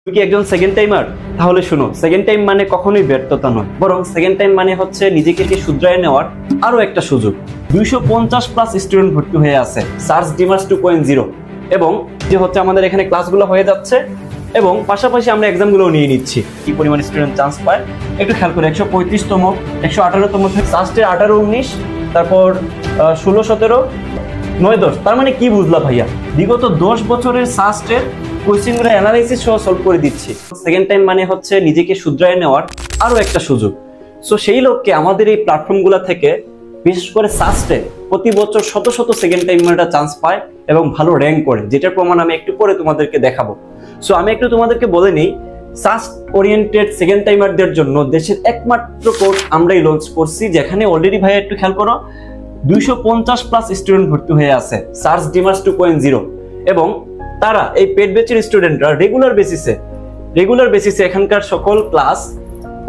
তুমি কি একজন সেকেন্ড টাইমার? তাহলে শুনো, সেকেন্ড টাইম মানে কখনোই ব্যর্থতা নয়, বরং সেকেন্ড টাইম মানে হচ্ছে নিজেকে শুধরায় নেওয়ার আরো একটা সুযোগ। 250+ স্টুডেন্ট ভর্তি হয়ে আছে সার্চ ডিমার্স 2.0 এবং যে হচ্ছে আমাদের এখানে ক্লাসগুলো হয়ে যাচ্ছে এবং পাশাপাশি আমরা এক্সামগুলো নিয়ে নিচ্ছি। কি পরিমাণ স্টুডেন্ট চান্স পায় একটু খেয়াল করে, 135তম 118তম থেকে সার্চের 18 19, তারপর 16 17 9 10। তার মানে কি বুঝলা ভাইয়া? বিগত 10 বছরের সার্চের কোয়েশ্চেনগুলো অ্যানালাইসিস সহ সলভ করে দিচ্ছি। সেকেন্ড টাইম মানে হচ্ছে নিজেকে শুধরায় নেওয়ার আরো একটা সুযোগ। সো সেই লক্ষ্যে আমাদের এই প্ল্যাটফর্মগুলো থেকে বিশেষ করে সার্চে প্রতি বছর শত শত সেকেন্ড টাইমাররা চান্স পায় এবং ভালো র্যাঙ্ক করে, যেটার প্রমাণ আমি একটু পরে তোমাদেরকে দেখাবো। সো আমি একটু তোমাদেরকে বলে নিই, সার্চ ওরিয়েন্টেড সেকেন্ড টাইমারদের জন্য দেশের একমাত্র কোর্স আমরাই লঞ্চ করছি, যেখানে অলরেডি ভাইয়া একটু খেয়াল করো 250+ স্টুডেন্ট ভর্তি হয়ে আছে সার্চ ডিমার্স 2.0 এবং তারা এই পেড ব্যাচের স্টুডেন্টরা রেগুলার বেসিসে এখানকার সকল ক্লাস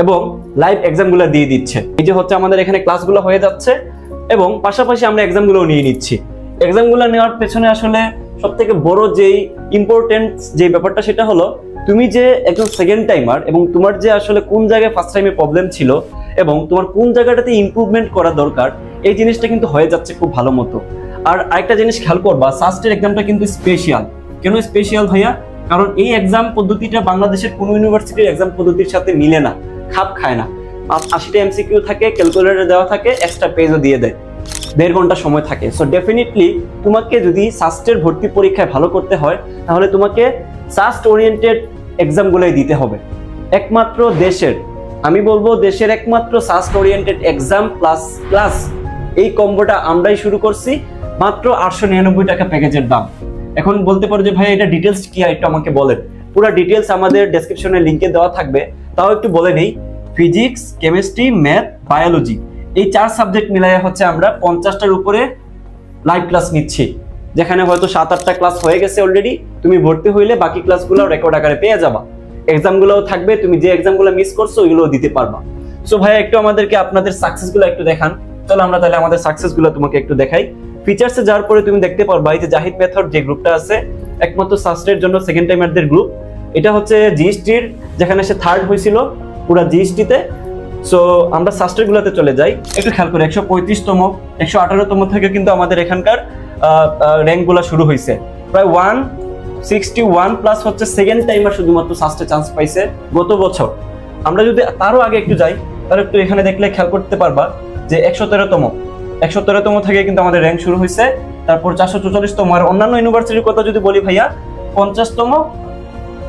এবং লাইভ এক্সামগুলো দিয়ে দিচ্ছে। এই যে হচ্ছে আমাদের এখানে ক্লাসগুলো হয়ে যাচ্ছে এবং পাশাপাশি আমরা এক্সামগুলো নিয়ে নিচ্ছি। এক্সামগুলো নেওয়ার পেছনে আসলে সবথেকে বড় যেই ইম্পর্টেন্ট যে ব্যাপারটা সেটা হলো তুমি যে একজন সেকেন্ড টাইমার এবং তোমার যে আসলে কোন জায়গায় ফার্স্ট টাইমে প্রবলেম ছিল এবং তোমার কোন জায়গাটাতে ইমপ্রুভমেন্ট করা দরকার, এই জিনিসটা কিন্তু হয়ে যাচ্ছে খুব ভালো মতো। আর আরেকটা জিনিস খেয়াল করবা, সার্চের এক্সামটা কিন্তু স্পেশাল। কেন স্পেশাল ভাইয়া? কারণ এই এক্সাম পদ্ধতিটা বাংলাদেশের কোনো ইউনিভার্সিটির এক্সাম পদ্ধতির সাথে মিলে না, খাপ খায় না। 80টা এমসিকিউ থাকে, ক্যালকুলেটর দেওয়া থাকে, এক্সট্রা পেজও দিয়ে দেয়, 1.5 ঘন্টা সময় থাকে। সো ডেফিনেটলি তোমাকে যদি সাস্টের ভর্তি পরীক্ষায় ভালো করতে হয় তাহলে তোমাকে সাস্ট ওরিয়েন্টেড এক্সামগুলোই দিতে হবে। একমাত্র দেশের, আমি বলবো দেশের একমাত্র SUST oriented exam plus class, এই কম্বোটা আমরাই শুরু করছি মাত্র 899 টাকা প্যাকেজের দাম। এখন বলতে পারো যে ভাই এটা ডিটেলস কি, একটু আমাকে বলেন। পুরো ডিটেলস আমাদের ডেসক্রিপশনে লিংকে দেওয়া থাকবে, তাও একটু বলে নেই। ফিজিক্স, কেমিস্ট্রি, ম্যাথ, বায়োলজি, এই 4 সাবজেক্ট মিলাইয়া হচ্ছে আমরা 50টার উপরে লাইভ ক্লাস নিচ্ছি, যেখানে হয়তো 7-8টা ক্লাস হয়ে গেছে অলরেডি। তুমি ভর্তি হইলে বাকি ক্লাসগুলো রেকর্ড আকারে পেয়ে যাবা, এক্সামগুলোও থাকবে, তুমি যে এক্সামগুলো মিস করছো ওইগুলোও দিতে পারবা। সো ভাই একটু আমাদেরকে আপনাদের সাকসেসগুলো একটু দেখান। চলো আমরা তাহলে আমাদের সাকসেসগুলো তোমাকে একটু দেখাই। ফিচার্সে যাওয়ার পরে তুমি দেখতে পারবা এই যে জাহিদ মেথড যে গ্রুপটা আছে, একমাত্র সাস্টের জন্য সেকেন্ড টাইমারদের গ্রুপ। এটা হচ্ছে জিএসটির, যেখানে সে থার্ড হয়েছিল পুরা জিএসটিতে। সো আমরা সাস্টের গুলোতে চলে যাই, একটু খেয়াল করে 135তম 118তম থেকে কিন্তু আমাদের এখানকার র্যাঙ্ক গুলা শুরু হয়েছে। প্রায় 161+ হচ্ছে সেকেন্ড টাইমার শুধুমাত্র সাস্টে চান্স পাইছে গত বছর। আমরা যদি তারও আগে একটু যাই তাহলে একটু এখানে দেখলে খেয়াল করতে পারবা যে 113তম থেকে কিন্তু আমাদের র্যাঙ্ক শুরু হয়েছে। তারপর 444তম, আর অন্যান্য ইউনিভার্সিটির কথা যদি বলি ভাইয়া 50তম।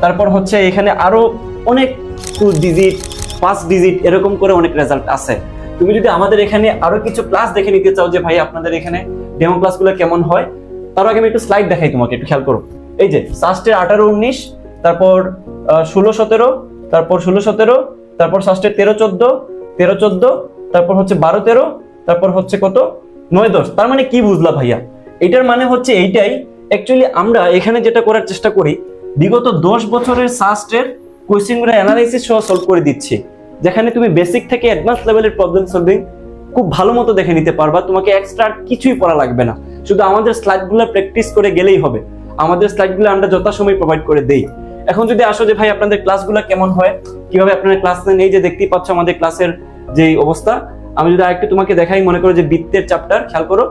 তারপর হচ্ছে এখানে আরো অনেক 2 ডিজিট 5 ডিজিট এরকম করে অনেক রেজাল্ট আছে। তুমি যদি আমাদের এখানে আরো কিছু ক্লাস দেখে নিতে চাও যে ভাই আপনাদের এখানে ডেমো ক্লাসগুলো কেমন হয়, তার আগে আমি একটু স্লাইড দেখাই তোমাকে, একটু খেয়াল করো। এই যে সাস্টের 18 19, তারপর 16 17, তারপর 16 17, তারপর সাস্টের 13 14, তারপর হচ্ছে 12 13, তারপর হচ্ছে কত 9 10। তার মানে কি বুঝলা ভাইয়া? এটার মানে হচ্ছে এইটাই অ্যাকচুয়ালি আমরা এখানে যেটা করার চেষ্টা করি, বিগত 10 বছরের সাস্টের কোয়েশ্চেনগুলো অ্যানালাইসিস সহ সলভ করে দিচ্ছি, যেখানে তুমি বেসিক থেকে অ্যাডভান্স লেভেলের প্রবলেম সলভিং খুব ভালো মতো দেখে নিতে পারবা। তোমাকে এক্সট্রা কিছুই পড়া লাগবে না, শুধু আমাদের স্লাইডগুলো প্র্যাকটিস করে গেলেই হবে। আমাদের স্লাইডগুলো আমরা যথাসময় প্রোভাইড করে দেই। এখন যদি আসো যে ভাই আপনাদের ক্লাসগুলো কেমন হয়, কিভাবে আপনারা ক্লাস নেন, এই যে দেখতেই পাচ্ছ আমাদের ক্লাসের যে অবস্থা। আমি যদি আরেকটু তোমাকে দেখাই, মনে করো যে বৃত্তের চ্যাপ্টার, খেয়াল করো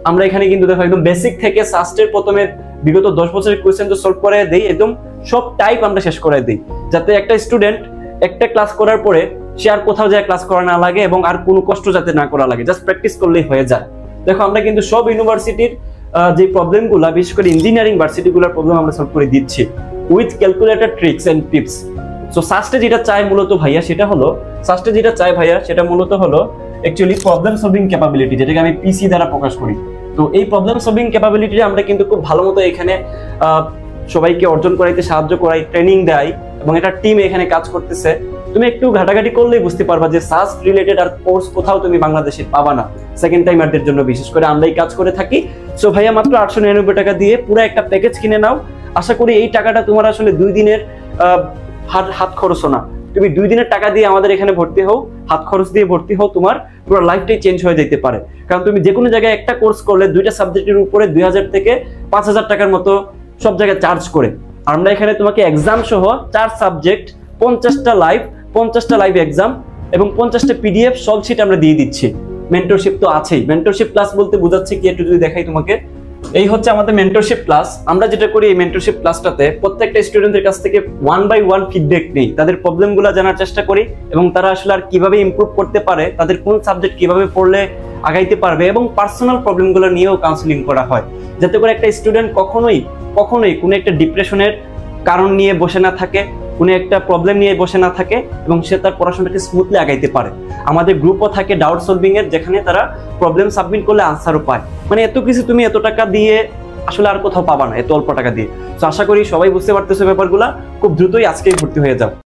আমরা এখানে কিন্তু দেখো একদম বেসিক থেকে সাস্টের প্রথমে বিগত 10 বছরের কোয়েশ্চেন তো সলভ করে দেই, একদম সব টাইপ আমরা শেষ করে দিই, যাতে একটা স্টুডেন্ট একটা ক্লাস করার পরে সে আর কোথাও যায় ক্লাস করা না লাগে এবং আর কোনো কষ্ট যাতে না করা লাগে, জাস্ট প্র্যাকটিস করলেই হয়ে যায়। দেখো আমরা কিন্তু সব ইউনিভার্সিটির যে প্রবলেমগুলো, বিশেষ করে ইঞ্জিনিয়ারিং ভার্সিটিগুলোর প্রবলেম আমরা সলভ করে দিচ্ছি with calculator tricks and tips. So সাস্টে যেটা চায় মূলত ভাইয়া সেটা হলো অ্যাকচুয়ালি প্রবলেম সলভিং ক্যাপাবিলিটি, যেটাকে আমি পিসি দ্বারা প্রকাশ করি। তো এই প্রবলেম সলভিং ক্যাপাবিলিটি আমরা কিন্তু খুব ভালো মতো এখানে সবাইকে অর্জন করাইতে সাহায্য করাই, ট্রেনিং দেয় এবং এটা টিম এখানে কাজ করতেছে। তুমি একটু ঘাটাঘাটি করলেই বুঝতে পারবা যে সাস্ট রিলেটেড আর কোর্স কোথাও তুমি বাংলাদেশে পাবা না, সেকেন্ড টাইমারদের জন্য বিশেষ করে আমরাই কাজ করে থাকি। সো ভাইয়া মাত্র 899 টাকা দিয়ে পুরো একটা প্যাকেজ কিনে নাও। আশা করি এই টাকাটা তোমার আসলে 2 দিনের হাত খরচও না। তুমি 2 দিনের টাকা দিয়ে আমাদের এখানে ভর্তি হও, হাত খরচ দিয়ে ভর্তি হও, তোমার পুরো লাইফটাই চেঞ্জ হয়ে যেতে পারে। কারণ তুমি যে কোনো জায়গায় একটা কোর্স করলে 2টা সাবজেক্টের উপরে 2000 থেকে 5000 টাকার মতো সব জায়গায় চার্জ করে। আমরা এখানে তোমাকে এক্সাম সহ 4 সাবজেক্ট 50টা লাইভ এক্সাম এবং 50টা পিডিএফ সলভ শিট আমরা দিয়ে দিচ্ছি। মেন্টরশিপ তো আছেই। মেন্টরশিপ ক্লাস বলতে বোঝাচ্ছে কি, একটু যদি দেখাই তোমাকে, এই হচ্ছে আমাদের মেন্টরশিপ ক্লাস। আমরা যেটা করি এই মেন্টরশিপ ক্লাসটাতে প্রত্যেকটা স্টুডেন্টের কাছ থেকে 1 বাই 1 ফিডব্যাক নেই, তাদের প্রবলেমগুলো জানার চেষ্টা করি এবং তারা আসলে আর কিভাবে ইমপ্রুভ করতে পারে, তাদের কোন সাবজেক্ট কিভাবে পড়লে আগাইতে পারবে এবং পার্সোনাল প্রবলেমগুলো নিয়েও কাউন্সিলিং করা হয়, যাতে করে একটা স্টুডেন্ট কখনোই কোনো একটা ডিপ্রেশনের কারণ নিয়ে বসে না থাকে, কোনো একটা প্রবলেম নিয়ে বসে না থাকে এবং সে তার পড়াশোনাটাকে স্মুথলি আগাইতে পারে। আমাদের গ্রুপও থাকে ডাউট সলভিং এর, যেখানে তারা প্রবলেম সাবমিট করলে আনসারও পায়। মানে এত কিছু তুমি এত টাকা দিয়ে আসলে আর কোথাও পাবা না, এত অল্প টাকা দিয়ে। তো আশা করি সবাই বুঝতে পারতেছো ব্যাপারগুলো। খুব দ্রুতই আজকেই ভর্তি হয়ে যাও।